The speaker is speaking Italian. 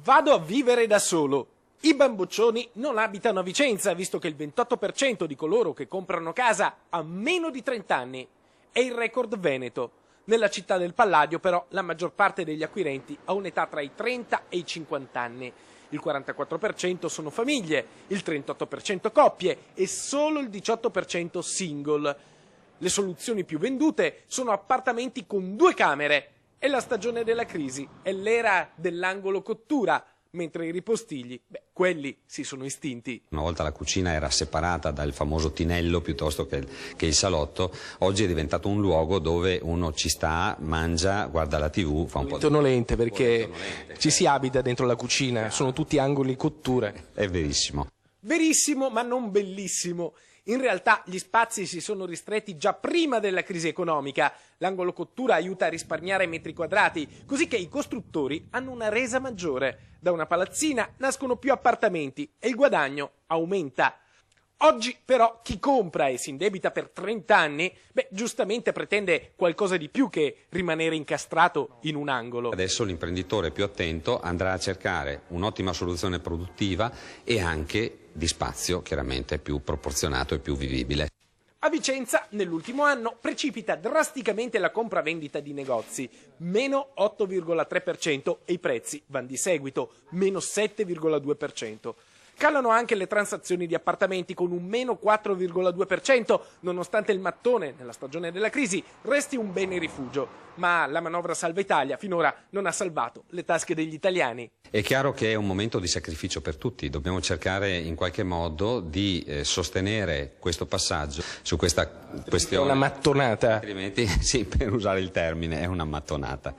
Vado a vivere da solo. I bamboccioni non abitano a Vicenza, visto che il 28% di coloro che comprano casa ha meno di 30 anni. È il record veneto. Nella città del Palladio, però, la maggior parte degli acquirenti ha un'età tra i 30 e i 50 anni. Il 44% sono famiglie, il 38% coppie e solo il 18% single. Le soluzioni più vendute sono appartamenti con 2 camere. È la stagione della crisi, è l'era dell'angolo cottura, mentre i ripostigli, quelli si sono estinti. Una volta la cucina era separata dal famoso tinello piuttosto che il salotto, oggi è diventato un luogo dove uno ci sta, mangia, guarda la TV, fa un po' Tonolente, perché ci si abita dentro la cucina, sono tutti angoli cottura. È verissimo. Verissimo, ma non bellissimo. In realtà gli spazi si sono ristretti già prima della crisi economica. L'angolo cottura aiuta a risparmiare metri quadrati, così che i costruttori hanno una resa maggiore. Da una palazzina nascono più appartamenti e il guadagno aumenta. Oggi però chi compra e si indebita per 30 anni, giustamente pretende qualcosa di più che rimanere incastrato in un angolo. Adesso l'imprenditore più attento andrà a cercare un'ottima soluzione produttiva e anche di spazio chiaramente più proporzionato e più vivibile. A Vicenza nell'ultimo anno precipita drasticamente la compravendita di negozi, meno 8,3% e i prezzi vanno di seguito, meno 7,2%. Calano anche le transazioni di appartamenti con un meno 4,2%, nonostante il mattone, nella stagione della crisi, resti un bene rifugio. Ma la manovra Salva Italia finora non ha salvato le tasche degli italiani. È chiaro che è un momento di sacrificio per tutti, dobbiamo cercare in qualche modo di sostenere questo passaggio su questa questione. È una mattonata. Altrimenti, sì, per usare il termine, è una mattonata.